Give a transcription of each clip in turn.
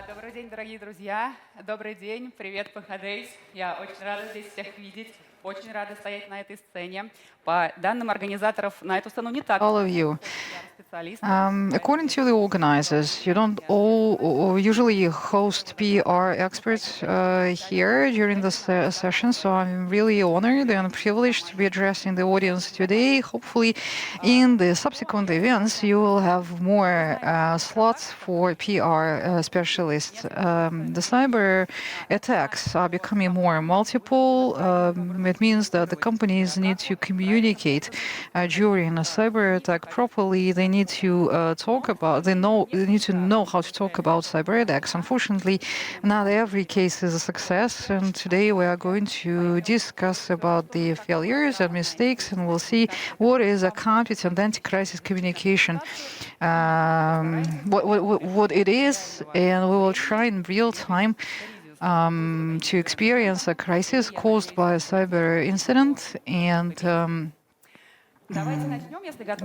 Добрый день, дорогие друзья. Добрый день. Привет, ПХД. Я очень рада здесь всех видеть. Очень рада стоять на этой сцене. По данным организаторов, на эту сцену не так all of you. According to the organizers, you don't all usually host PR experts here during the session, so I'm really honored and privileged to be addressing the audience today. Hopefully, in the subsequent events, you will have more slots for PR specialists. The cyber attacks are becoming more multiple. It means that the companies need to communicate during a cyber attack properly. They need to they need to know how to talk about cyber attacks. Unfortunately, not every case is a success, and today we are going to discuss about the failures and mistakes, and we'll see what is a competent anti-crisis communication, what it is, and we will try in real time to experience a crisis caused by a cyber incident and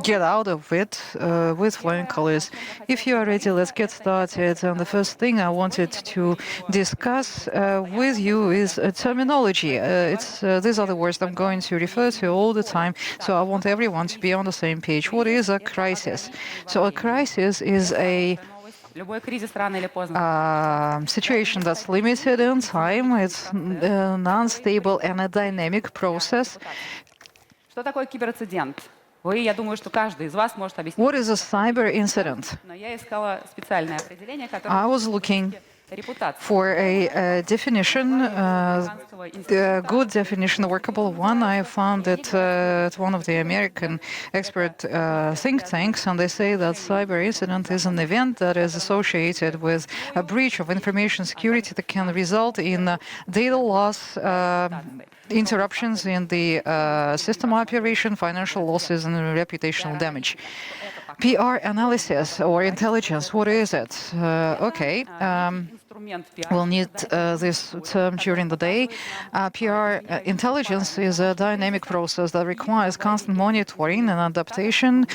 get out of it with flying colors. If you are ready, let's get started. And the first thing I wanted to discuss with you is terminology. These are the words I'm going to refer to all the time, so I want everyone to be on the same page. What is a crisis? So a crisis is a situation that's limited in time. It's an unstable and a dynamic process. Что такое киберинцидент? Я думаю, что каждый из вас может объяснить. What is a cyber incident? Но я искала специальное определение, которое I was looking for a definition, a good definition, a workable one. I found it at one of the American expert think tanks, and they say that cyber incident is an event that is associated with a breach of information security that can result in data loss, interruptions in the system operation, financial losses, and reputational damage. PR analysis or intelligence, what is it? We'll need this term during the day. PR intelligence is a dynamic process that requires constant monitoring and adaptation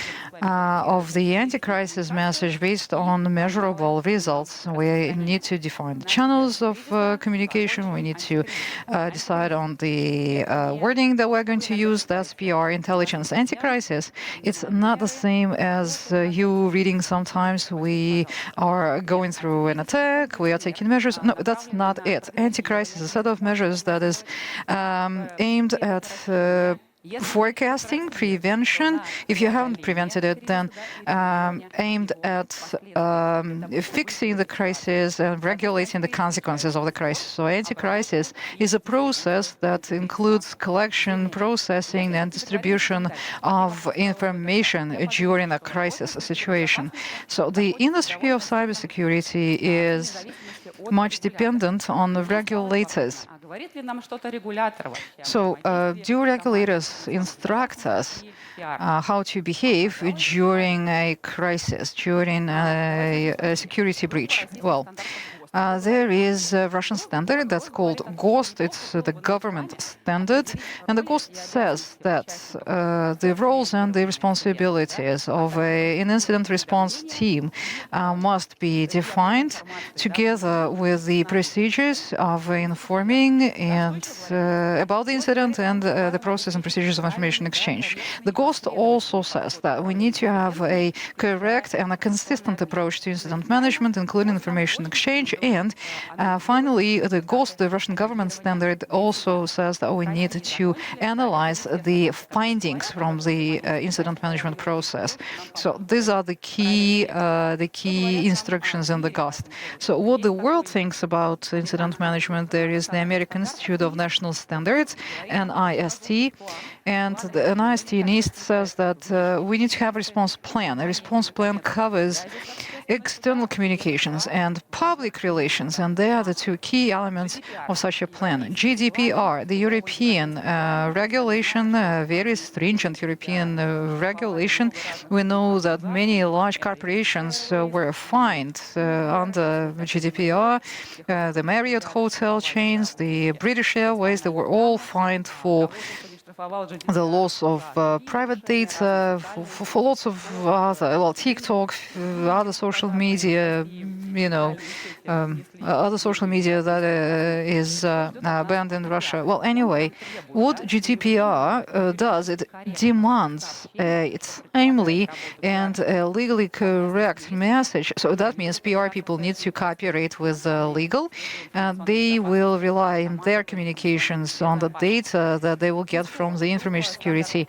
of the anti-crisis message based on measurable results. We need to define the channels of communication. We need to decide on the wording that we're going to use. That's PR intelligence. Anti-crisis, it's not the same as you reading sometimes. We are going through an attack. We are taking measures. No, that's not it. Anti-crisis is a set of measures that is aimed at forecasting, prevention. If you haven't prevented it, then aimed at fixing the crisis and regulating the consequences of the crisis. So anti-crisis is a process that includes collection, processing, and distribution of information during a crisis situation. So the industry of cybersecurity is much dependent on the regulators. So, do regulators instruct us how to behave during a crisis, during a security breach? Well, there is a Russian standard that's called GOST. It's the government standard. And the GOST says that the roles and the responsibilities of an incident response team must be defined together with the procedures of informing and about the incident and the process and procedures of information exchange. The GOST also says that we need to have a correct and a consistent approach to incident management, including information exchange. And finally, the GOST, the Russian government standard, also says that we need to analyze the findings from the incident management process. So these are the key instructions in the GOST. So what the world thinks about incident management, there is the American Institute of National Standards, NIST, and the NIST says that we need to have a response plan. A response plan covers external communications and public relations, and they are the two key elements of such a plan. GDPR, the European regulation, very stringent European regulation. We know that many large corporations were fined under GDPR. The Marriott hotel chains, the British Airways, they were all fined for the loss of private data, for lots of other, TikTok, other social media, other social media that is banned in Russia. Well, anyway, what GDPR does, it demands its timely and legally correct message. So that means PR people need to cooperate with legal, and they will rely in their communications on the data that they will get from the information security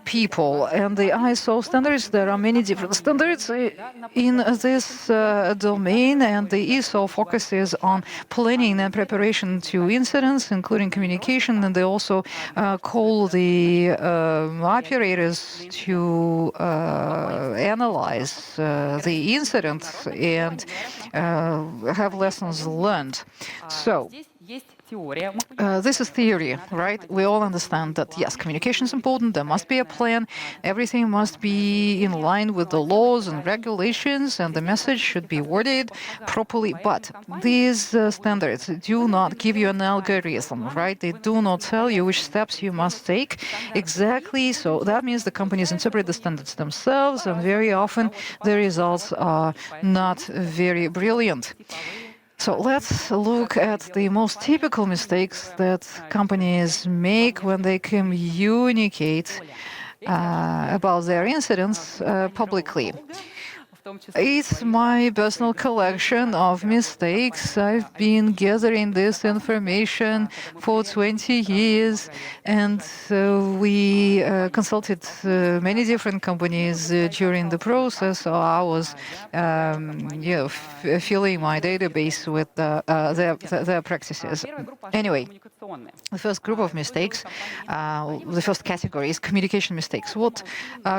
people. And the ISO standards, there are many different standards in this domain, and the ISO focuses on planning and preparation to incidents, including communication, and they also call the operators to analyze the incidents and have lessons learned. So this is theory, right? We all understand that, yes, communication is important, there must be a plan, everything must be in line with the laws and regulations, and the message should be worded properly. But these standards do not give you an algorithm, right? They do not tell you which steps you must take exactly. So that means the companies interpret the standards themselves, and very often the results are not very brilliant. So let's look at the most typical mistakes that companies make when they communicate about their incidents publicly. It's my personal collection of mistakes. I've been gathering this information for 20 years, and we consulted many different companies during the process. So I was, filling my database with their practices. Anyway, the first group of mistakes, the first category is communication mistakes. What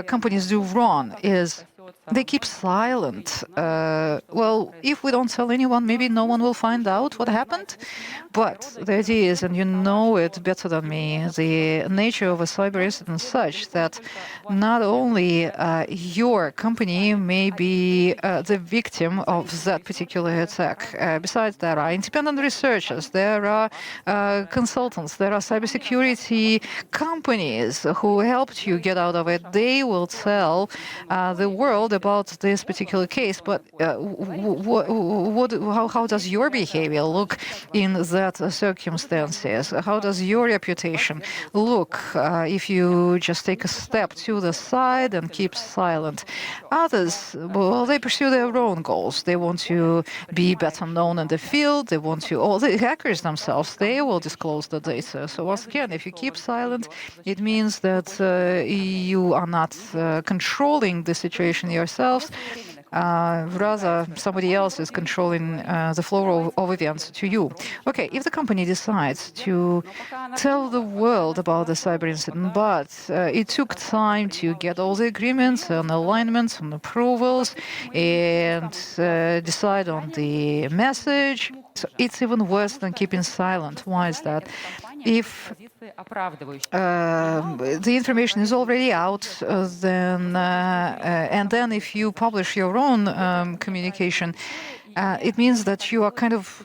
companies do wrong is they keep silent. Well, if we don't tell anyone, maybe no one will find out what happened. But the idea is, and you know it better than me, the nature of a cyber incident is such that not only your company may be the victim of that particular attack. Besides, there are independent researchers, there are consultants, there are cybersecurity companies who helped you get out of it. They will tell the world about this particular case, but how does your behavior look in that circumstances? How does your reputation look if you just take a step to the side and keep silent? Others, well, they pursue their own goals. They want to be better known in the field. They want to, or the hackers themselves, they will disclose the data. So once again, if you keep silent, it means that you are not controlling the situation yourselves. Rather, somebody else is controlling the flow of events to you. Okay, if the company decides to tell the world about the cyber incident, but it took time to get all the agreements and alignments and approvals and decide on the message, so it's even worse than keeping silent. Why is that? If the information is already out, then and then if you publish your own communication, it means that you are kind of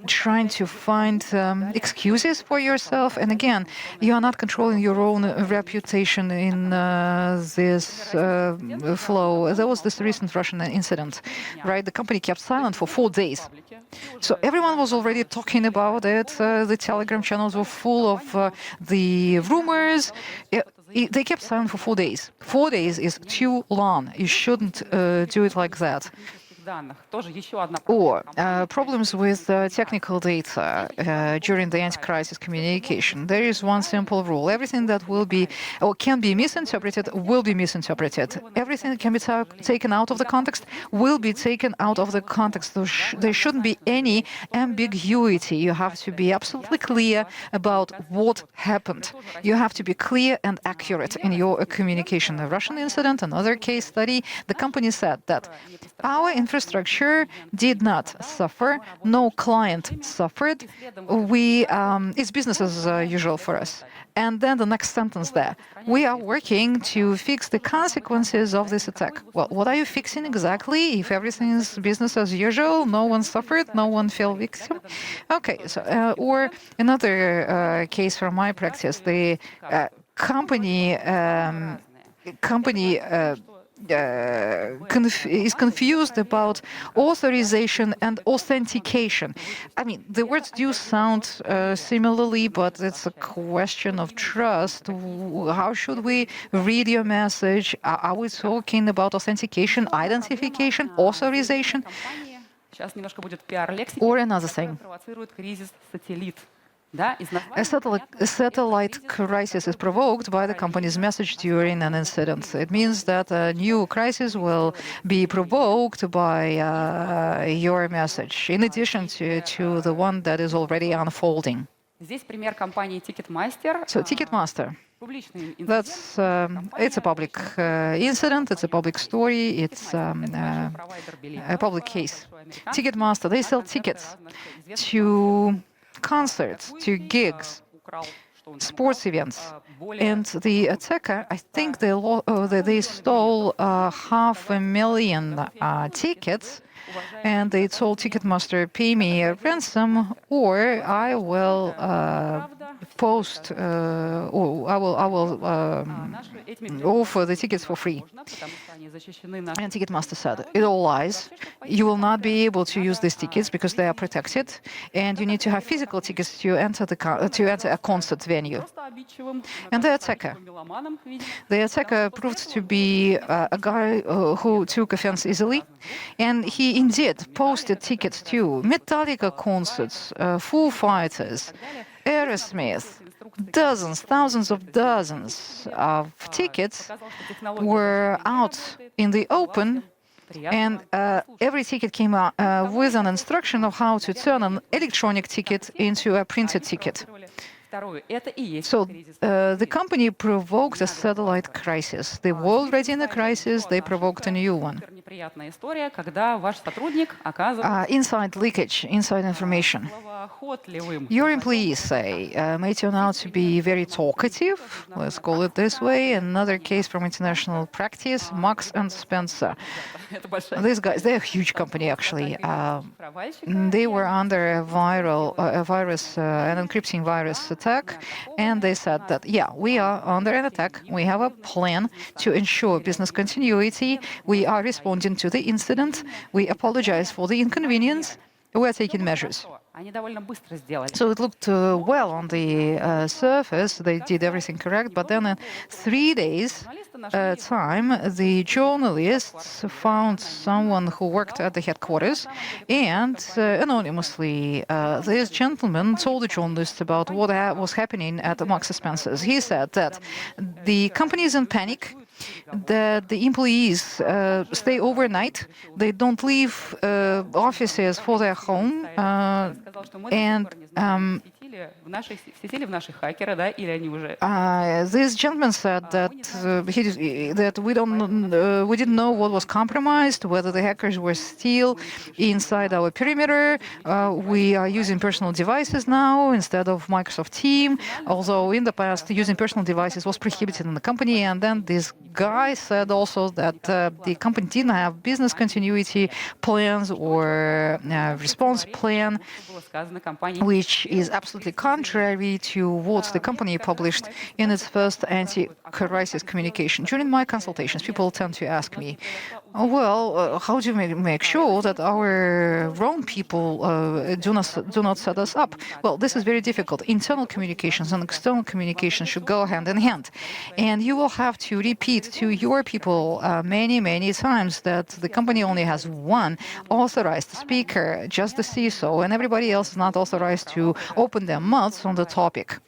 trying to find excuses for yourself. And again, you are not controlling your own reputation in this flow. There was this recent Russian incident, right? The company kept silent for 4 days. So everyone was already talking about it. The Telegram channels were full of the rumors. They kept silent for 4 days. 4 days is too long. You shouldn't do it like that. Or problems with technical data during the anti-crisis communication. There is one simple rule. Everything that will be or can be misinterpreted will be misinterpreted. Everything that can be taken out of the context will be taken out of the context. There shouldn't be any ambiguity. You have to be absolutely clear about what happened. You have to be clear and accurate in your communication. The Russian incident, another case study, the company said that our infrastructure did not suffer, no client suffered. It's business as usual for us. And then the next sentence there, we are working to fix the consequences of this attack. Well, what are you fixing exactly? If everything is business as usual, no one suffered, no one fell victim. Okay, so or another case from my practice, the company is confused about authorization and authentication. I mean, the words do sound similarly, but it's a question of trust. How should we read your message? Are we talking about authentication, identification, authorization, or another thing? A satellite crisis is provoked by the company's message during an incident. It means that a new crisis will be provoked by your message, in addition to the one that is already unfolding. So Ticketmaster. It's a public incident, it's a public story, it's a public case. Ticketmaster, they sell tickets to concerts, to gigs, sports events. And the attacker, I think they stole 500,000 tickets, and they told Ticketmaster, pay me a ransom, or I will post, or I will offer the tickets for free. And Ticketmaster said, it all lies. You will not be able to use these tickets because they are protected, and you need to have physical tickets to enter a concert venue. And the attacker proved to be a guy who took offense easily, and he indeed posted tickets to Metallica concerts, Foo Fighters, Aerosmith. Dozens, thousands of dozens of tickets were out in the open, and every ticket came out with an instruction of how to turn an electronic ticket into a printed ticket. So the company provoked a satellite crisis. They were already in a crisis, they provoked a new one. Inside leakage, inside information. Your employees, say, may turn out to be very talkative, let's call it this way. Another case from international practice, Marks and Spencer. These guys, they're a huge company, actually. They were under a virus, an encrypting virus attack, and they said that, yeah, we are under an attack. We have a plan to ensure business continuity. We are responding to the incident. We apologize for the inconvenience. We are taking measures. So it looked well on the surface. They did everything correct. But then in 3 days' time, the journalists found someone who worked at the headquarters. And anonymously, this gentleman told the journalists about what was happening at the Marks and Spencer's. He said that the company is in panic, that the employees stay overnight, they don't leave offices for their home, and this gentleman said that we didn't know what was compromised, whether the hackers were still inside our perimeter. We are using personal devices now instead of Microsoft Teams, although in the past using personal devices was prohibited in the company. And then this guy said also that the company didn't have business continuity plans or response plan, which is absolutely contrary to what the company published in its first anti-crisis communication. During my consultations, people tend to ask me, well, how do you make sure that our own people do not set us up? Well, this is very difficult. Internal communications and external communications should go hand in hand. And you will have to repeat to your people many, many times that the company only has one authorized speaker, just the CISO, and everybody else is not authorized to open their mouths on the topic.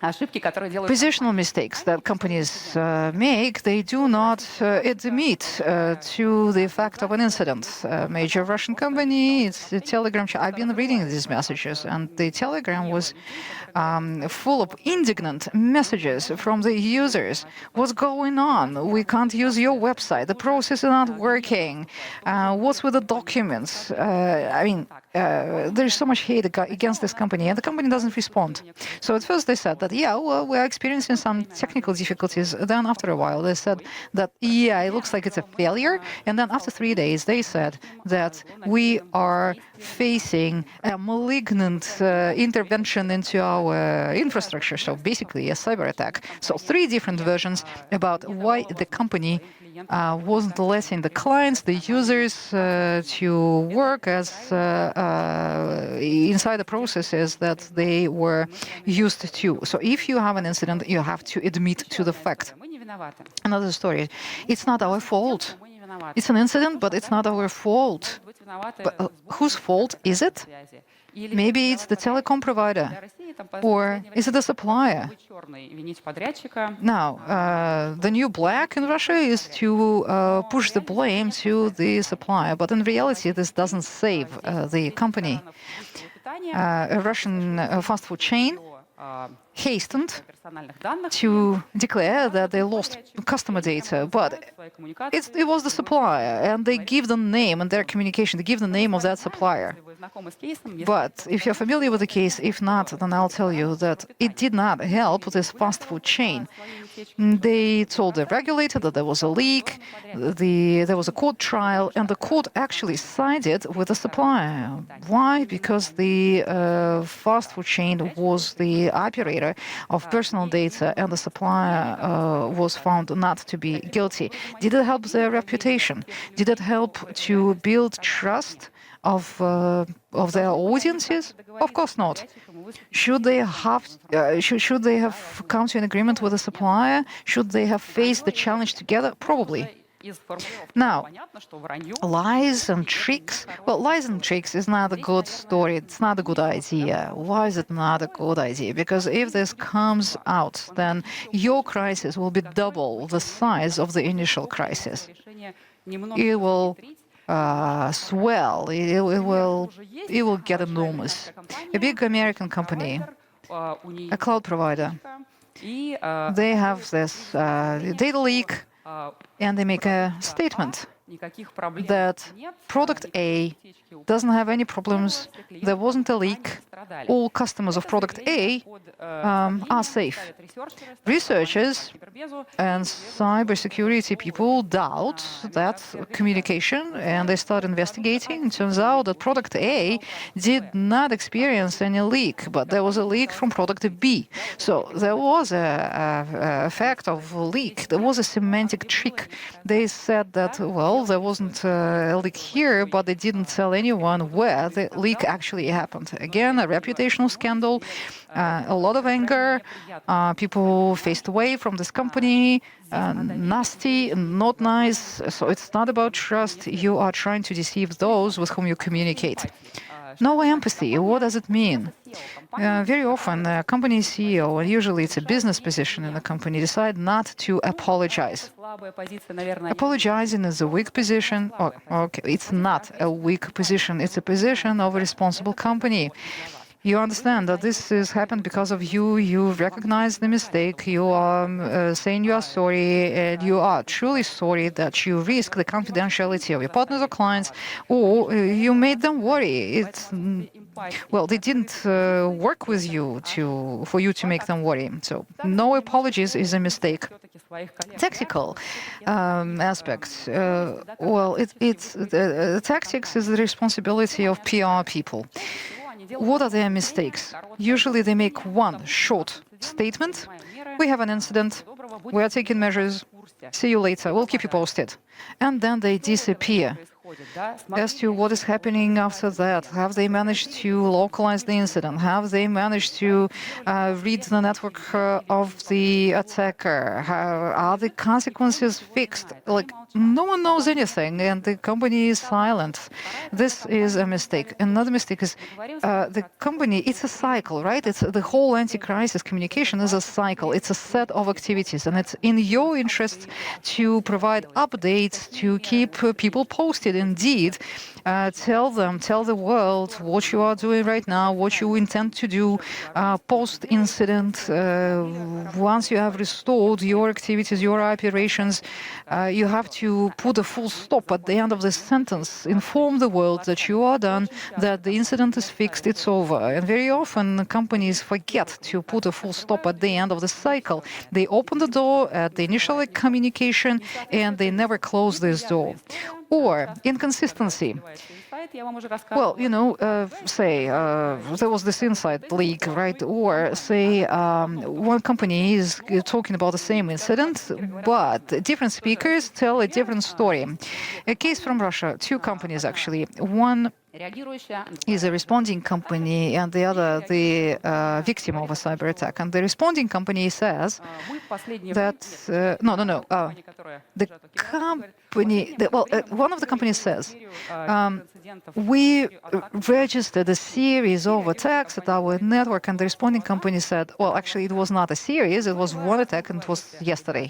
Positional mistakes that companies make, they do not admit to the fact of an incident. A major Russian company, it's a Telegram. I've been reading these messages, and the Telegram was full of indignant messages from the users. What's going on? We can't use your website. The process is not working. What's with the documents? There's so much hate against this company, and the company doesn't respond. So at first they said that yeah, well, we're experiencing some technical difficulties. Then after a while, they said that, yeah, it looks like it's a failure. And then after 3 days, they said that we are facing a malignant intervention into our infrastructure. So basically a cyber attack. So 3 different versions about why the company wasn't letting the clients, the users, to work as inside the processes that they were used to. So if you have an incident, you have to admit to the fact. Another story. It's not our fault. It's an incident, but it's not our fault. But whose fault is it? Maybe it's the telecom provider, or is it the supplier? Now, the new black in Russia is to push the blame to the supplier, but in reality, this doesn't save the company. A Russian fast food chain hastened to declare that they lost customer data, but it was the supplier, and they give the name in their communication, they give the name of that supplier. But if you're familiar with the case, if not, then I'll tell you that it did not help this fast food chain. They told the regulator that there was a leak, there was a court trial, and the court actually sided with the supplier. Why? Because the fast food chain was the operator of personal data, and the supplier was found not to be guilty. Did it help their reputation? Did it help to build trust of their audiences? Of course not. Should they have come to an agreement with the supplier? Should they have faced the challenge together? Probably. Now, lies and tricks. Well, lies and tricks is not a good story. It's not a good idea. Why is it not a good idea? Because if this comes out, then your crisis will be double the size of the initial crisis. It will swell. It will get enormous. A big American company, a cloud provider, they have this data leak, and they make a statement that product A doesn't have any problems, there wasn't a leak, all customers of product A are safe. Researchers and cybersecurity people doubt that communication, and they start investigating. It turns out that product A did not experience any leak, but there was a leak from product B. So there was a fact of leak. There was a semantic trick. They said that, well, there wasn't a leak here, but they didn't tell anyone where the leak actually happened. Again, a reputational scandal, a lot of anger, people faced away from this company, nasty, not nice. So it's not about trust. You are trying to deceive those with whom you communicate. No empathy. What does it mean? Very often, the company CEO, and usually it's a business position in the company, decide not to apologize. Apologizing is a weak position. Oh, okay, it's not a weak position. It's a position of a responsible company. You understand that this has happened because of you. You recognize the mistake. You are saying you are sorry, and you are truly sorry that you risk the confidentiality of your partners or clients, or you made them worry. Well, they didn't work with you for you to make them worry. So no apologies is a mistake. Tactical aspects. Well, tactics is the responsibility of PR people. What are their mistakes? Usually they make one short statement. We have an incident. We are taking measures. See you later. We'll keep you posted. And then they disappear. As to what is happening after that, have they managed to localize the incident? Have they managed to read the network of the attacker? Are the consequences fixed? Like, no one knows anything, and the company is silent. This is a mistake. Another mistake is the company, it's a cycle, right? It's the whole anti-crisis communication is a cycle. It's a set of activities, and it's in your interest to provide updates, to keep people posted. Indeed, tell the world what you are doing right now, what you intend to do post-incident. Once you have restored your activities, your operations, you have to put a full stop at the end of the sentence, inform the world that you are done, that the incident is fixed, it's over. And very often companies forget to put a full stop at the end of the cycle. They open the door at the initial communication and they never close this door. Or inconsistency. Well, say there was this insight leak, right? Or say one company is talking about the same incident, but different speakers tell a different story. A case from Russia, two companies actually. One is a responding company and the other the victim of a cyber attack. And the responding company says that, the company, one of the companies says, we registered a series of attacks at our network, and the responding company said, well, actually, it was not a series, it was one attack, and it was yesterday.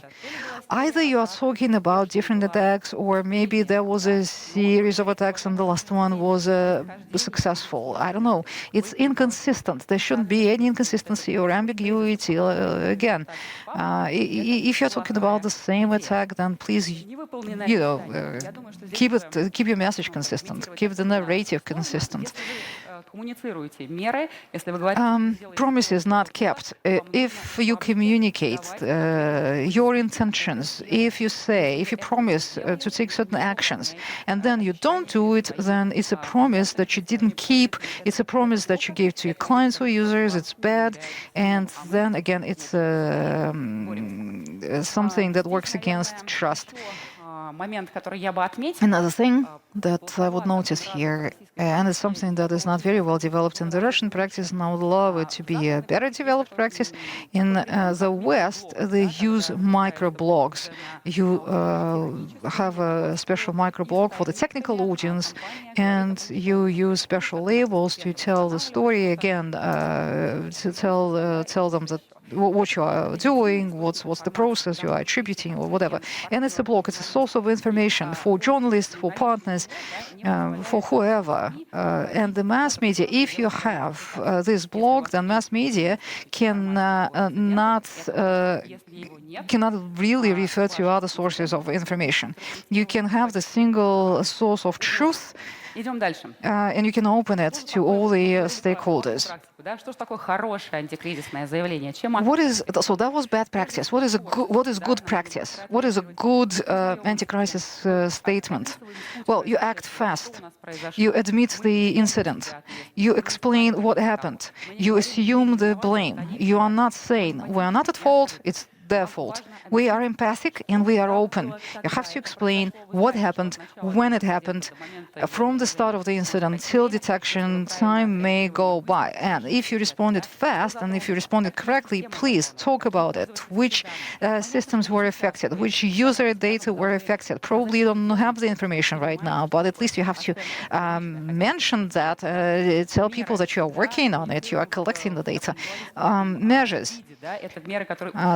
Either you are talking about different attacks, or maybe there was a series of attacks and the last one was successful. I don't know. It's inconsistent. There shouldn't be any inconsistency or ambiguity. Again, if you're talking about the same attack, then please, keep your message consistent. Keep the narrative consistent. Promises not kept. If you communicate your intentions, if you promise to take certain actions, and then you don't do it, then it's a promise that you didn't keep. It's a promise that you gave to your clients or users. It's bad, and then again, it's something that works against trust. Another thing that I would notice here, and it's something that is not very well developed in the Russian practice, and I would love it to be a better developed practice. In the West, they use microblogs. You have a special microblog for the technical audience, and you use special labels to tell the story again, to tell them that what you are doing, what's the process you are attributing, or whatever. And it's a blog, it's a source of information for journalists, for partners, for whoever. And the mass media, if you have this blog, then mass media cannot really refer to other sources of information. You can have the single source of truth, and you can open it to all the stakeholders. So that was bad practice. What is good practice? What is a good anti-crisis statement? Well, you act fast. You admit the incident. You explain what happened. You assume the blame. You are not saying, we are not at fault, it's their fault. We are empathic and we are open. You have to explain what happened, when it happened, from the start of the incident till detection. Time may go by. And if you responded fast and if you responded correctly, please talk about it. Which systems were affected? Which user data were affected? Probably you don't have the information right now, but at least you have to mention that, tell people that you are working on it, you are collecting the data. Measures.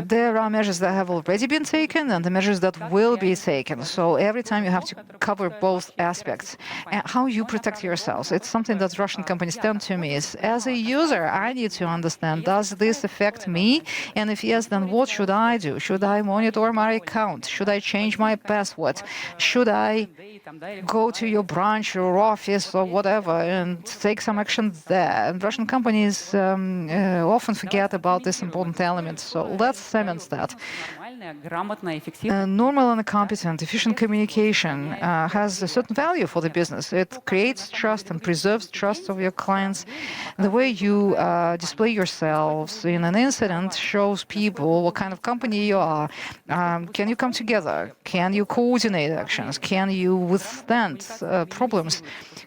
There are measures that have already been taken and the measures that will be taken. So every time you have to cover both aspects. And how you protect yourselves. It's something that Russian companies tend to miss. As a user, I need to understand, does this affect me? And if yes, then what should I do? Should I monitor my account? Should I change my password? Should I go to your branch or office or whatever and take some action there? And Russian companies often forget about this important element. So let's cement that. Normal and competent, efficient communication has a certain value for the business. It creates trust and preserves trust of your clients. The way you display yourselves in an incident shows people what kind of company you are. Can you come together? Can you coordinate actions? Can you withstand problems?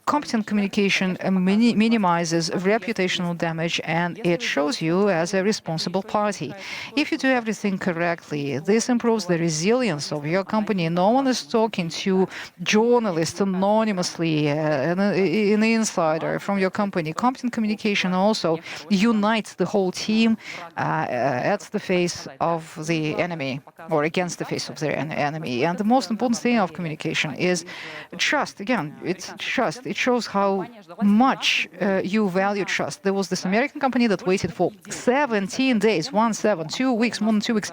Competent communication minimizes reputational damage, and it shows you as a responsible party. If you do everything correctly, this improves the resilience of your company. No one is talking to journalists anonymously, an insider from your company. Competent communication also unites the whole team at the face of the enemy, or against the face of the enemy. And the most important thing of communication is trust. Again, it's trust. It shows how much you value trust. There was this American company that waited for 17 days, 2 weeks, more than 2 weeks,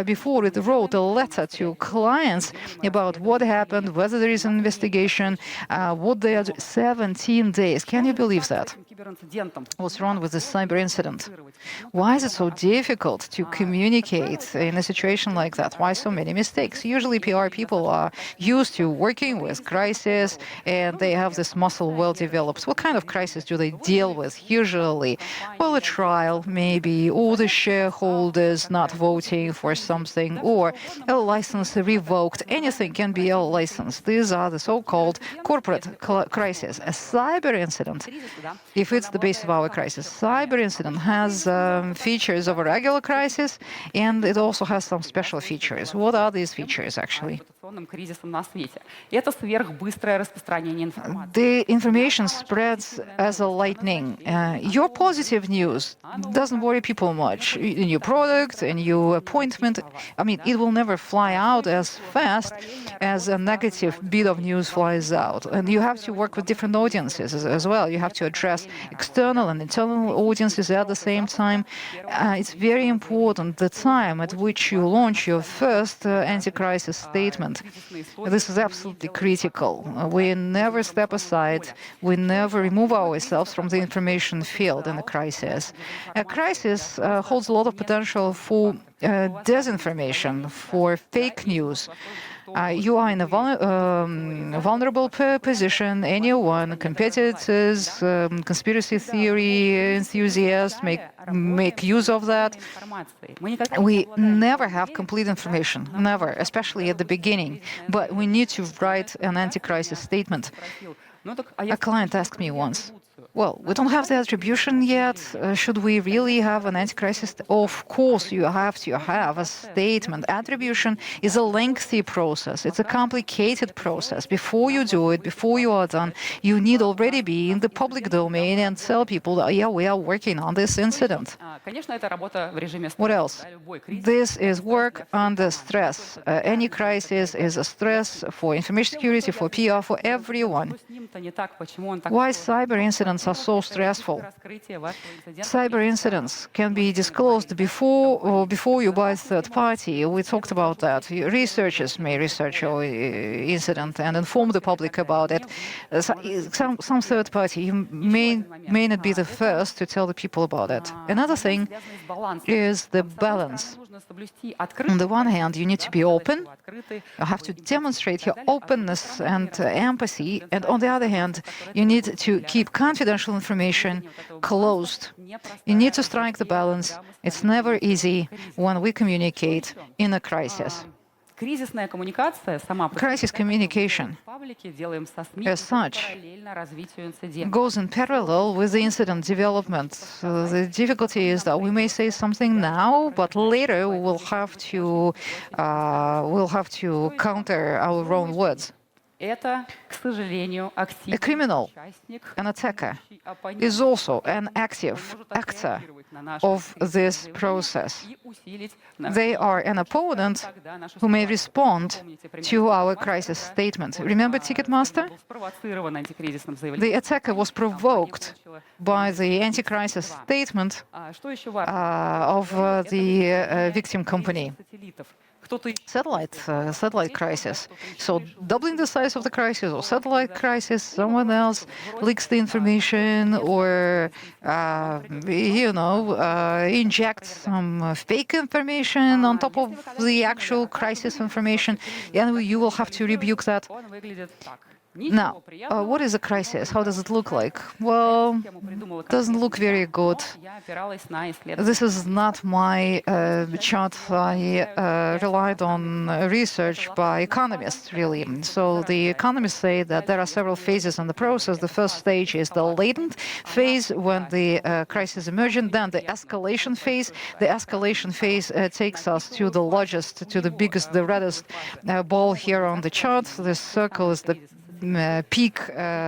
before wrote a letter to clients about what happened, whether there is an investigation, what they are 17 days. Can you believe that? What's wrong with this cyber incident? Why is it so difficult to communicate in a situation like that? Why so many mistakes? Usually PR people are used to working with crisis and they have this muscle well developed. What kind of crisis do they deal with usually? Well, a trial maybe, or the shareholders not voting for something, or a license revoked. Anything can be a license. These are the so-called corporate crises. A cyber incident, if it's the base of our crisis, cyber incident has features of a regular crisis, and it also has some special features. What are these features, actually? The information spreads as a lightning. Your positive news doesn't worry people much. A new product, a new appointment, I mean, it will never fly out as fast as a negative bit of news flies out. And you have to work with different audiences as well. You have to address external and internal audiences at the same time. It's very important the time at which you launch your first anti-crisis statement. This is absolutely critical. We never step aside. We never remove ourselves from the information field in a crisis. A crisis holds a lot of potential for disinformation, for fake news. You are in a vulnerable position. Anyone, competitors, conspiracy theory enthusiasts make use of that. We never have complete information, never, especially at the beginning. But we need to write an anti-crisis statement. A client asked me once, well, we don't have the attribution yet. Should we really have an anti-crisis? Of course, you have to have a statement. Attribution is a lengthy process. It's a complicated process. Before you do it, before you are done, you need already be in the public domain and tell people that, yeah, we are working on this incident. What else? This is work under stress. Any crisis is a stress for information security, for PR, for everyone. Why cyber incidents are so stressful? Cyber incidents can be disclosed before you buy a third party. We talked about that. Researchers may research your incident and inform the public about it. Some third party may not be the first to tell the people about it. Another thing is the balance. On the one hand, you need to be open. You have to demonstrate your openness and empathy. And on the other hand, you need to keep confidential information closed. You need to strike the balance. It's never easy when we communicate in a crisis. Crisis communication, as such, goes in parallel with the incident development. The difficulty is that we may say something now, but later we'll have to counter our own words. A criminal, an attacker, is also an active actor of this process. They are an opponent who may respond to our crisis statement. Remember Ticketmaster? The attacker was provoked by the anti-crisis statement of the victim company. Satellite crisis. So doubling the size of the crisis or satellite crisis, someone else leaks the information or, injects some fake information on top of the actual crisis information, and you will have to rebuke that. Now, what is a crisis? How does it look like? Well, it doesn't look very good. This is not my chart. I relied on research by economists, really. So the economists say that there are several phases in the process. The first stage is the latent phase, when the crisis emergent, then the escalation phase. The escalation phase takes us to the largest, to the biggest, the reddest ball here on the chart. This circle is the peak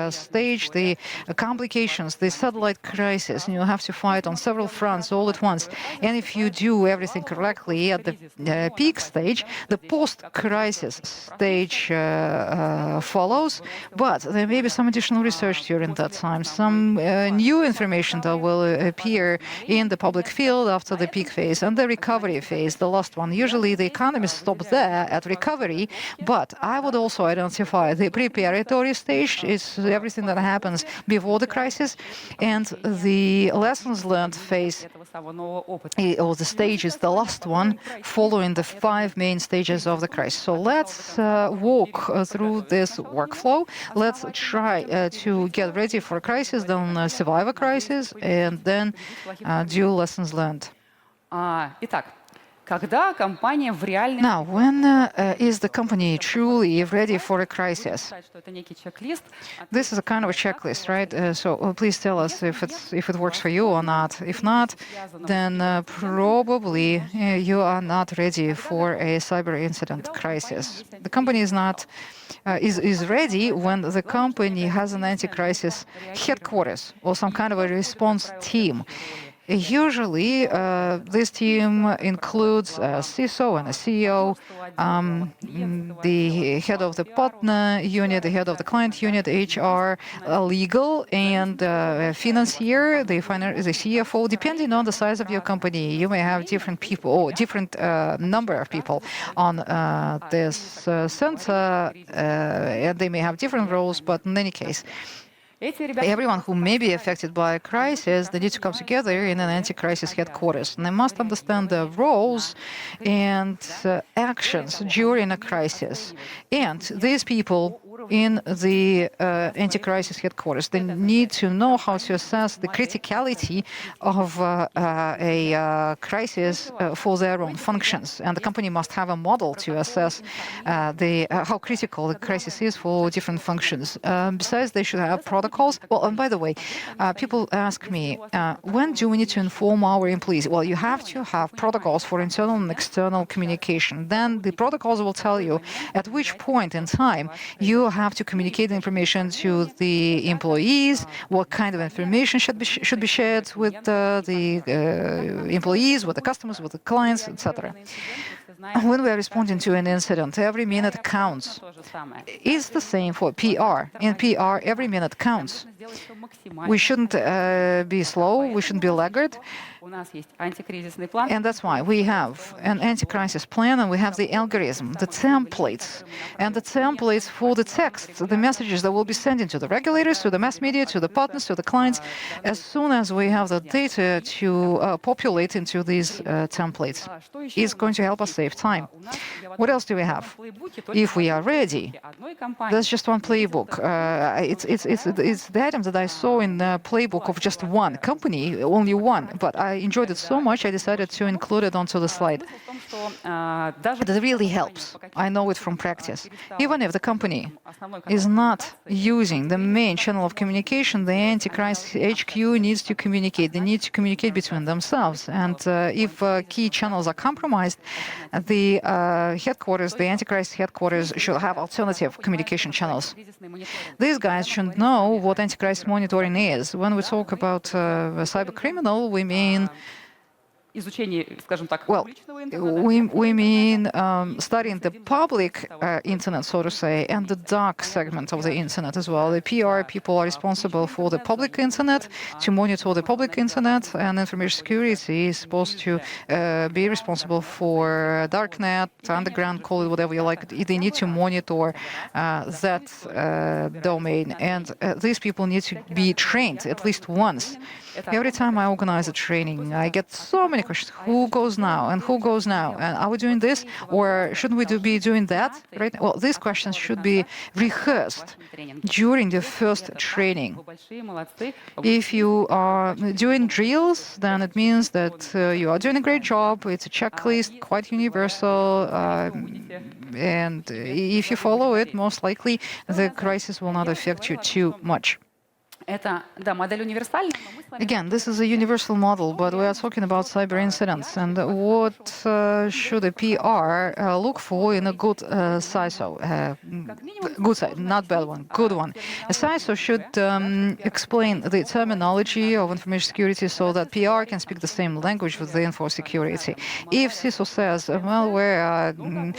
stage, the complications, the satellite crisis, and you have to fight on several fronts all at once. And if you do everything correctly at the peak stage, the post-crisis stage follows. But there may be some additional research during that time, some new information that will appear in the public field after the peak phase and the recovery phase, the last one. Usually the economists stop there at recovery, but I would also identify the preparatory stage is everything that happens before the crisis, and the lessons learned phase, or the stage, is the last one following the 5 main stages of the crisis. So let's walk through this workflow. Let's try to get ready for a crisis, then survive a crisis, and then do lessons learned. Итак, когда компания в реальной... Now, when is the company truly ready for a crisis? This is a kind of a checklist, right? So please tell us if it works for you or not. If not, then probably you are not ready for a cyber incident crisis. The company is not is ready when the company has an anti-crisis headquarters or some kind of a response team. Usually, this team includes a CISO and a CEO, the head of the partner unit, the head of the client unit, HR, legal, and financier, the CFO. Depending on the size of your company, you may have different people or different number of people on this center, and they may have different roles, but in any case, everyone who may be affected by a crisis, they need to come together in an anti-crisis headquarters. And they must understand their roles and actions during a crisis. And these people in the anti-crisis headquarters, they need to know how to assess the criticality of a crisis for their own functions. And the company must have a model to assess how critical the crisis is for different functions. Besides, they should have protocols. Well, and by the way, people ask me, when do we need to inform our employees? Well, you have to have protocols for internal and external communication. Then the protocols will tell you at which point in time you have to communicate the information to the employees, what kind of information should be shared with the employees, with the customers, with the clients, etc. When we are responding to an incident, every minute counts. It's the same for PR. In PR, every minute counts. We shouldn't be slow, we shouldn't be laggard. And that's why we have an anti-crisis plan, and we have the algorithm, the templates, and the templates for the texts, the messages that we'll be sending to the regulators, to the mass media, to the partners, to the clients, as soon as we have the data to populate into these templates. It's going to help us save time. What else do we have? If we are ready, there's just one playbook. It's the item that I saw in the playbook of just one company, only one, but I enjoyed it so much I decided to include it onto the slide. It really helps. I know it from practice. Even if the company is not using the main channel of communication, the anti-crisis HQ needs to communicate. They need to communicate between themselves. And if key channels are compromised, the headquarters, the anti-crisis headquarters, should have alternative communication channels. These guys should know what anti-crisis monitoring is. When we talk about a cyber criminal, we mean we mean studying the public internet, so to say, and the dark segment of the internet as well. The PR people are responsible for the public internet, to monitor the public internet, and information security is supposed to be responsible for darknet, underground, call it whatever you like. They need to monitor that domain, and these people need to be trained at least once. Every time I organize a training, I get so many questions. Who goes now? And who goes now? And are we doing this? Or shouldn't we be doing that? Right? Well, these questions should be rehearsed during the first training. If you are doing drills, then it means that you are doing a great job. It's a checklist, quite universal. And if you follow it, most likely the crisis will not affect you too much. Это, да, модель универсальная, но мы с вами Again, this is a universal model, but we are talking about cyber incidents and what should a PR look for in a good CISO? Good side, not bad one, good one. A CISO should explain the terminology of information security so that PR can speak the same language with the info security. If CISO says, well, we're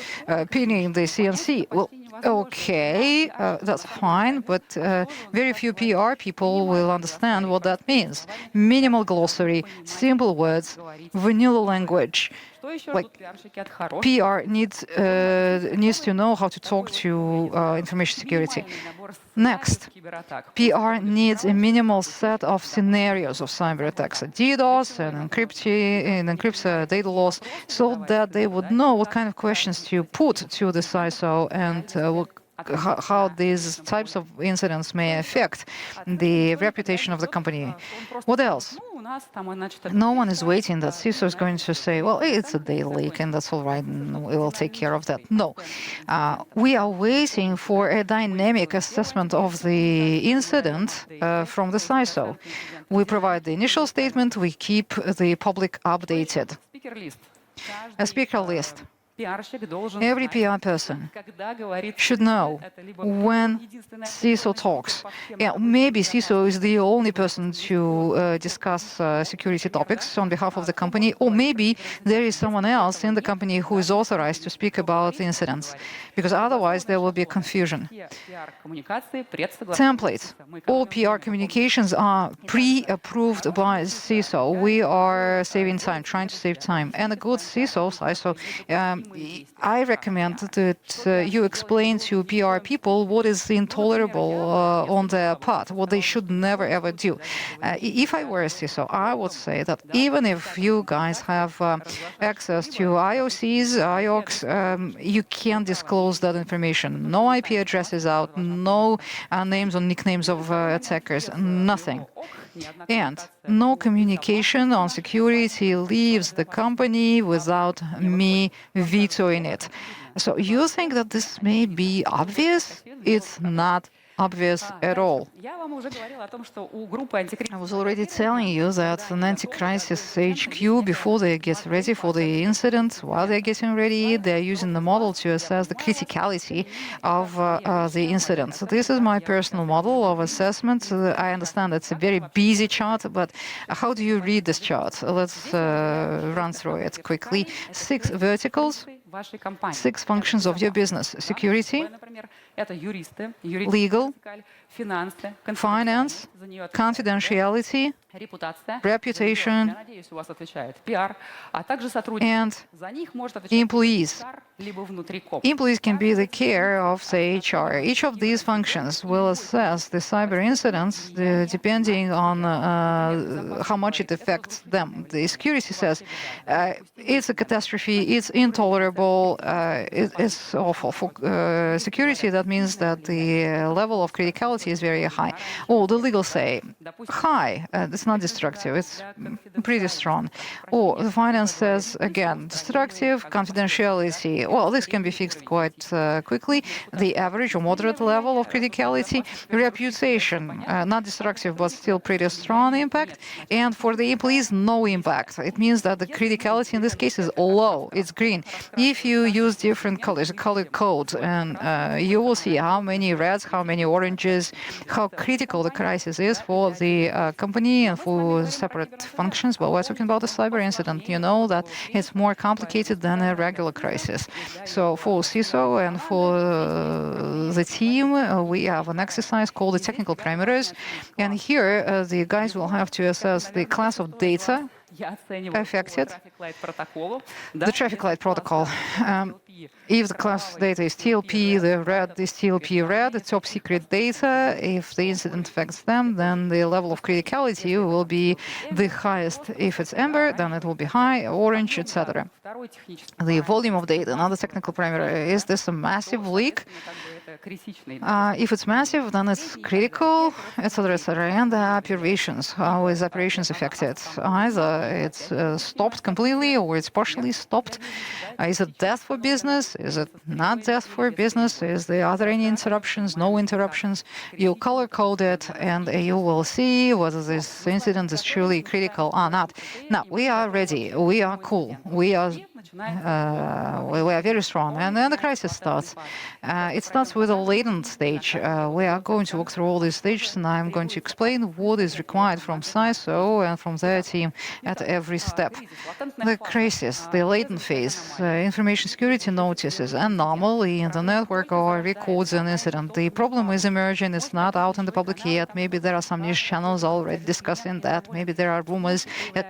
pinning the CNC, well, okay, that's fine, but very few PR people will understand what that means. Minimal glossary, simple words, vanilla language. что еще Like, ждут пиарщики от хороших? PR needs to know how to talk to information security. Минимальный набор Next, сценариев кибератак. PR needs a minimal set of scenarios of cyber attacks, DDoS and encrypts data loss, so that they would know what kind of questions to put to the CISO and how these types of incidents may affect the reputation of the company. What else? Ну, у нас там, значит, No one is waiting that CISO is going to say, well, it's a data leak and that's all right, and we will take care of that. No. We are waiting for a dynamic assessment of the incident from the CISO. We provide the initial statement, we keep the public updated. спикер-лист. A speaker list. Пиарщик должен Every знать, PR person когда говорит should know это либо when единственное CISO talks. Yeah, maybe CISO is the only person to discuss security topics on behalf of the company, or maybe there is someone else in the company who is authorized to speak about incidents, because otherwise there will be confusion. все пиар-коммуникации предсогласованы. Templates. All PR communications are pre-approved by CISO. We are saving time, trying to save time. And a good CISO, I recommend that you explain to PR people what is intolerable on their part, what they should never ever do. If I were a CISO, I would say that even if you guys have access to IOCs, IOCs, you can't disclose that information. No IP addresses out, no names or nicknames of attackers, nothing. And no communication on security leaves the company without me vetoing it. So you think that this may be obvious? It's not obvious at all. Я вам уже говорила о том, что у группы антикризисных I was already telling you that an anti-crisis HQ, before they get ready for the incident, while they're getting ready, they're using the model to assess the criticality of the incident. So this is my personal model of assessment. I understand it's a very busy chart, but how do you read this chart? Let's run through it quickly. 6 verticals, вашей компании. 6 functions of your business: security, Например, это юристы, legal, финансы, finance, за нее confidentiality, репутация, reputation, я надеюсь, у вас отвечает пиар, а также сотрудники. and За них может отвечать employees. HR, либо внутри коп. Employees can be the care of, say, HR. Each of these functions will assess the cyber incidents depending on how much it affects them. The security says it's a catastrophe, it's intolerable, it's awful. For security, that means that the level of criticality is very high. Or the legal say, high, it's not destructive, it's pretty strong. Or the finance says, again, destructive, confidentiality. Well, this can be fixed quite quickly. The average or moderate level of criticality, reputation, not destructive, but still pretty strong impact. And for the employees, no impact. It means that the criticality in this case is low, it's green. If you use different colors, color code, and you will see how many reds, how many oranges, how critical the crisis is for the company and for separate functions. But we're talking about a cyber incident. You know that it's more complicated than a regular crisis. So for CISO and for the team, we have an exercise called the technical parameters. And here, the guys will have to assess the class of data affected, the traffic light protocol. If the class data is TLP, the red is TLP red, the top secret data. If the incident affects them, then the level of criticality will be the highest. If it's amber, then it will be high, orange, etc. The volume of data, another technical parameter. Is this a massive leak? If it's massive, then it's critical, etc., etc. And the operations, how is operations affected? Either it's stopped completely or it's partially stopped. Is it death for business? business? Is it not death for business? Are there any interruptions? No interruptions? You color code it, and you will see whether this incident is truly critical or not. Now, we are ready. We are cool. We are very strong. And then the crisis starts. It starts with a latent stage. We are going to walk through all these stages, and I'm going to explain what is required from CISO and from their team at every step. The crisis, the latent phase, information security notices, and normally in the network or records an incident. The problem is emerging. It's not out in the public yet. Maybe there are some news channels already discussing that. Maybe there are rumors that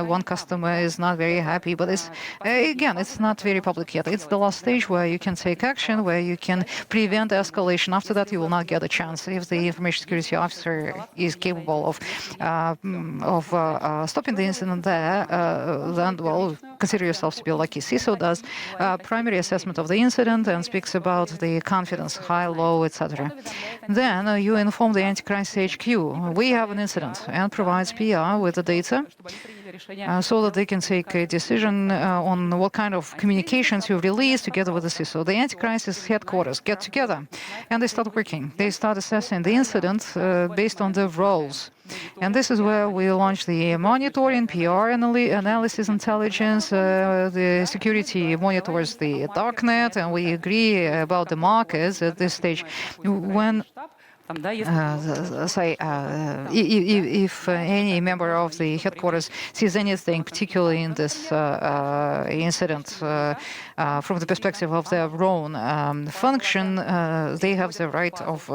one customer is not very happy, but it's again, it's not very public yet. It's the last stage where you can take action, where you can prevent escalation. After that, you will not get a chance. If the information security officer is capable of stopping the incident there, then, well, consider yourself to be lucky. CISO does primary assessment of the incident and speaks about the confidence, high, low, etc. Then you inform the anti-crisis HQ. We have an incident, and provides PR with the data so that they can take a decision on what kind of communications you release together with the CISO. The anti-crisis headquarters get together and they start working. They start assessing the incident based on their roles. And this is where we launch the monitoring, PR analysis intelligence. The security monitors the darknet, and we agree about the markers at this stage. When if any member of the headquarters sees anything, particularly in this incident, from the perspective of their own function, they have the right of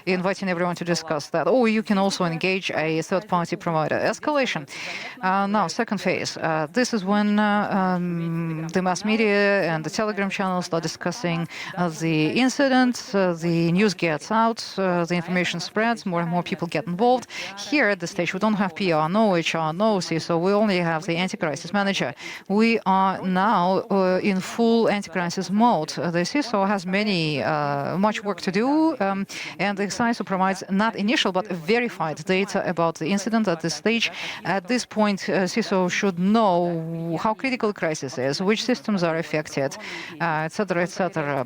inviting everyone to discuss that. Or you can also engage a third-party provider. Escalation. Now, second phase. This is when the mass media and the Telegram channels start discussing the incident. The news gets out. The information spreads. More and more people get involved. Here at this stage, we don't have PR, no HR, no CISO. We only have the anti-crisis manager. We are now in full anti-crisis mode. The CISO has much work to do, and the CISO provides not initial but verified data about the incident at this stage. At this point, CISO should know how critical the crisis is, which systems are affected, etc., etc.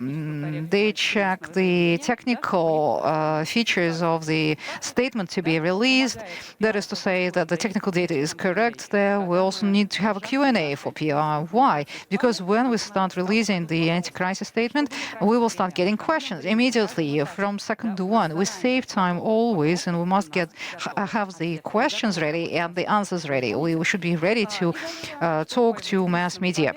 They check the technical features of the statement to be released. That is to say that the technical data is correct there. We also need to have a Q&A for PR. Why? Because when we start releasing the anti-crisis statement, we will start getting questions immediately from second to one. We save time always, and we must have the questions ready and the answers ready. We should be ready to talk to mass media.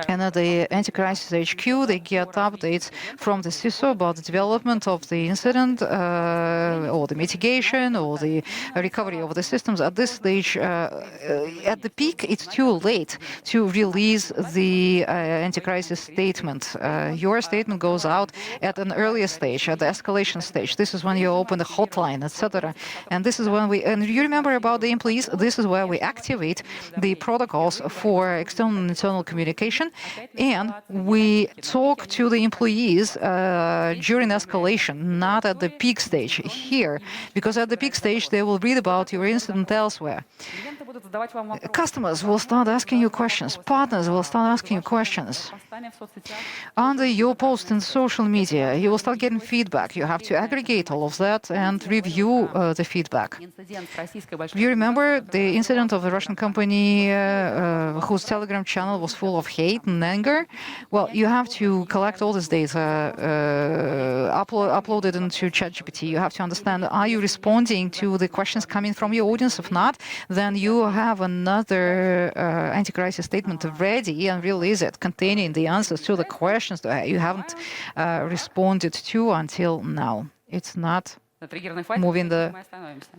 And at the anti-crisis HQ, they get updates from the CISO about the development of the incident or the mitigation or the recovery of the systems. At this stage, at the peak, it's too late to release the anti-crisis statement. Your statement goes out at an earlier stage, at the escalation stage. This is when you open the hotline, etc. And this is when and you remember about the employees, this is where we activate the protocols for external and internal communication, and we talk to the employees during escalation, not at the peak stage here, because at the peak stage they will read about your incident elsewhere. Customers will start asking you questions. Partners will start asking you questions. Under your post in social media, you will start getting feedback. You have to aggregate all of that and review the feedback. You remember the incident of the Russian company whose Telegram channel was full of hate and anger? Well, you have to collect all this data, upload it into ChatGPT. You have to understand, are you responding to the questions coming from your audience? If not, then you have another anti-crisis statement ready and release it, containing the answers to the questions that you haven't responded to until now. It's not moving the...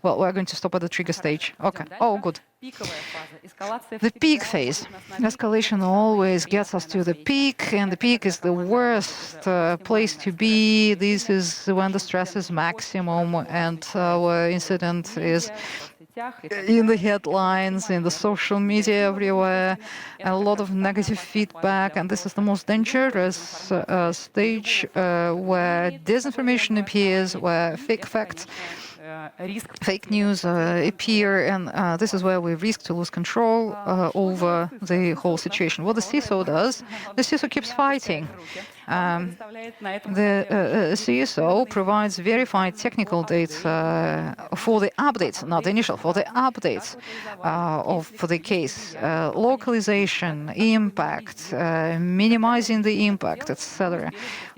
Well, we're going to stop at the trigger stage. Okay. Oh, good. The peak phase. Escalation always gets us to the peak, and the peak is the worst place to be. This is when the stress is maximum and our incident is in the headlines, in the social media, everywhere, a lot of negative feedback, and this is the most dangerous stage where disinformation appears, where fake facts fake news appear, and this is where we risk to lose control over the whole situation. What the CISO does, the CISO keeps fighting. The CISO provides verified technical data for the updates, not the initial, for the updates for the case, localization, impact, minimizing the impact, etc.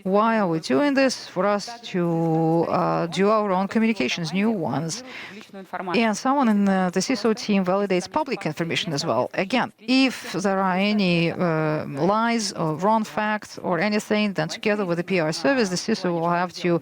Why are we doing this? For us to do our own communications, new ones. And someone in the CISO team validates public information as well. Again, if there are any lies or wrong facts or anything, then together with the PR service, the CISO will have to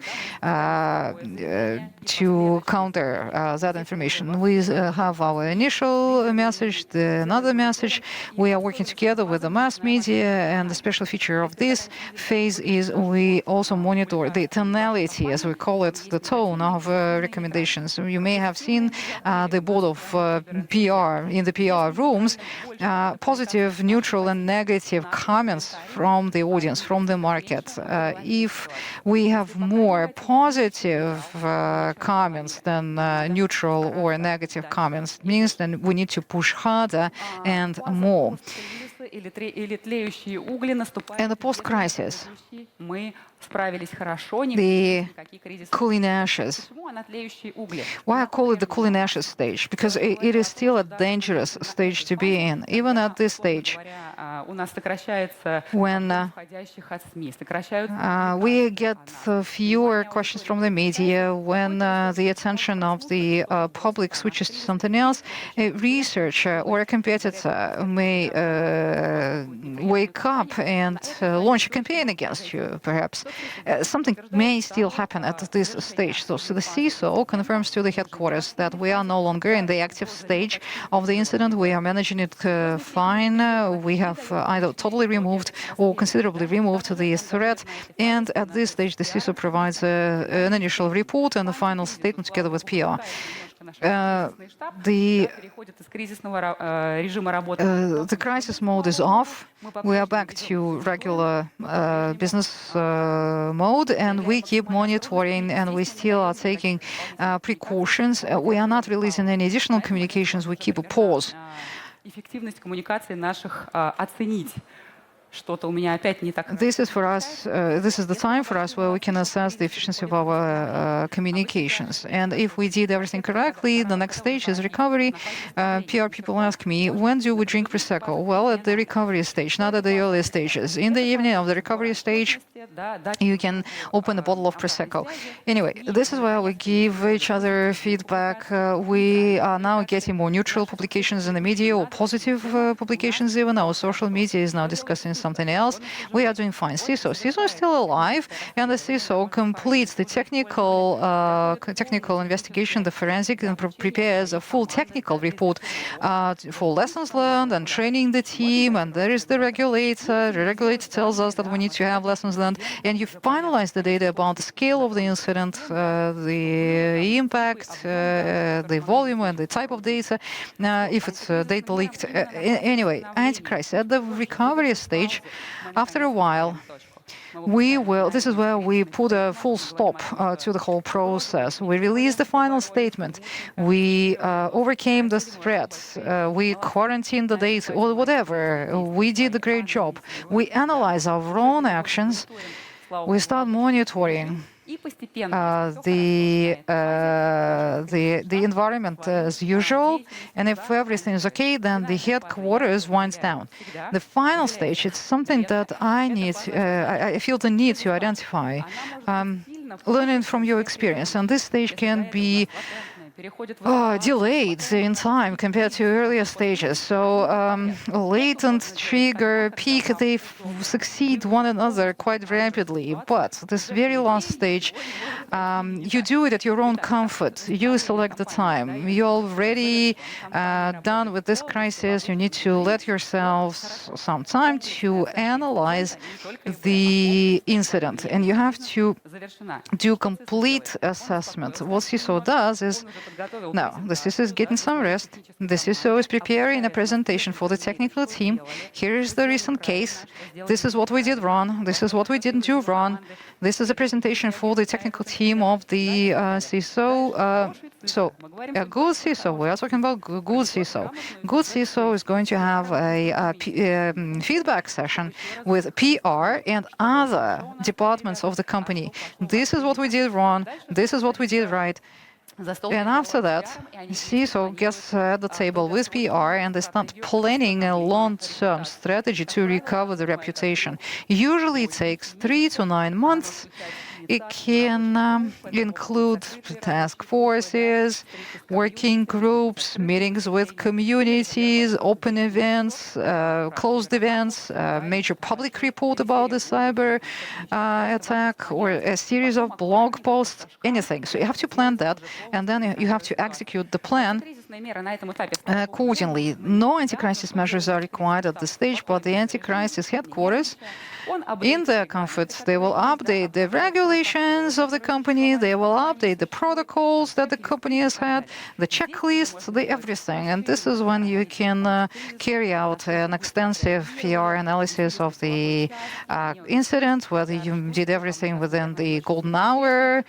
counter that information. We have our initial message, another message. We are working together with the mass media, and the special feature of this phase is we also monitor the tonality, as we call it, the tone of recommendations. You may have seen the board of PR in the PR rooms, positive, neutral, and negative comments from the audience, from the market. If we have more positive comments than neutral or negative comments, it means then we need to push harder and more. In the post-crisis, the cooling ashes. Why I call it the cooling ashes stage? Because it is still a dangerous stage to be in. Even at this stage, when we get fewer questions from the media, when the attention of the public switches to something else, a researcher or a competitor may wake up and launch a campaign against you, perhaps. Something may still happen at this stage. So the CISO confirms to the headquarters that we are no longer in the active stage of the incident. We are managing it fine. We have either totally removed or considerably removed the threat. And at this stage, the CISO provides an initial report and a final statement together with PR. The crisis mode is off. We are back to regular business mode, and we keep monitoring, and we still are taking precautions. We are not releasing any additional communications. We keep a pause. This is for us. This is the time for us where we can assess the efficiency of our communications. And if we did everything correctly, the next stage is recovery. PR people ask me, when do we drink prosecco? Well, at the recovery stage, not at the early stages. In the evening of the recovery stage, you can open a bottle of prosecco. Anyway, this is where we give each other feedback. We are now getting more neutral publications in the media, or positive publications even. Our social media is now discussing something else. We are doing fine. CISO is still alive, and the CISO completes the technical investigation, the forensic, and prepares a full technical report for lessons learned and training the team. And there is the regulator. The regulator tells us that we need to have lessons learned, and you finalize the data about the scale of the incident, the impact, the volume, and the type of data. If it's data leaked, anyway, anti-crisis at the recovery stage. After a while, this is where we put a full stop to the whole process. We released the final statement. We overcame the threats. We quarantined the data, or whatever. We did a great job. We analyze our own actions. We start monitoring the environment as usual, and if everything is okay, then the headquarters winds down. The final stage, it's something that I feel the need to identify, learning from your experience, and this stage can be delayed in time compared to earlier stages. So latent, trigger, peak, they succeed one another quite rapidly. But this very last stage, you do it at your own comfort. You select the time. You're already done with this crisis. You need to let yourselves some time to analyze the incident. And you have to do complete assessment. What CISO does is Now, the CISO is getting some rest. The CISO is preparing a presentation for the technical team. Here is the recent case. This is what we did wrong. This is what we didn't do wrong. This is a presentation for the technical team of the CISO. So a good CISO, we are talking about good CISO. Good CISO is going to have a feedback session with PR and other departments of the company. This is what we did wrong. This is what we did right. And after that, CISO gets at the table with PR and they start planning a long-term strategy to recover the reputation. Usually it takes 3 to 9 months. It can include task forces, working groups, meetings with communities, open events, closed events, major public report about the cyber attack, or a series of blog posts, anything. So you have to plan that, and then you have to execute the plan accordingly. No anti-crisis measures are required at this stage, but the anti-crisis headquarters, in their comfort, they will update the regulations of the company, they will update the protocols that the company has had, the checklists, the everything. And this is when you can carry out an extensive PR analysis of the incident, whether you did everything within the golden hour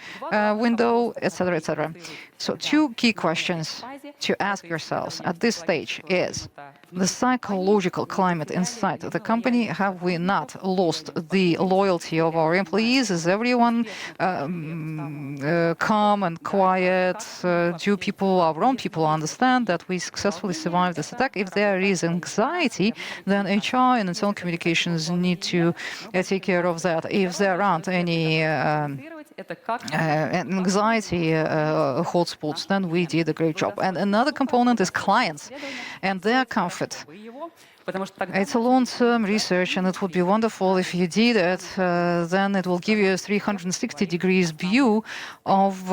window, etc., etc. So 2 key questions to ask yourselves at this stage is the psychological climate inside the company. Have we not lost the loyalty of our employees? Is everyone calm and quiet? Do people, our own people, understand that we successfully survived this attack? If there is anxiety, then HR and internal communications need to take care of that. If there aren't any anxiety hotspots, then we did a great job. And another component is clients and their comfort. It's a long-term research, and it would be wonderful if you did it. Then it will give you a 360 degrees view of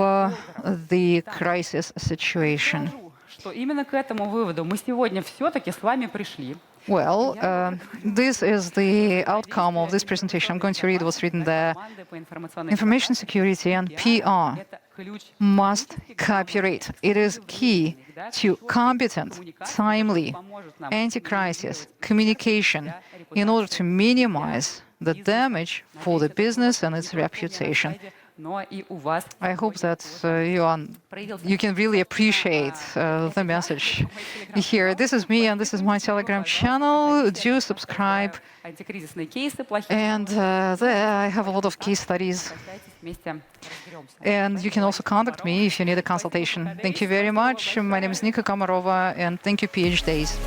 the crisis situation. Well, this is the outcome of this presentation. I'm going to read what's written there. Information security and PR must cooperate. It is key to competent, timely, anti-crisis communication in order to minimize the damage for the business and its reputation. I hope that you can really appreciate the message here. This is me, and this is my Telegram channel. Do subscribe. And there I have a lot of case studies. And you can also contact me if you need a consultation. Thank you very much. My name is Nika Komarova, and thank you, PhDs.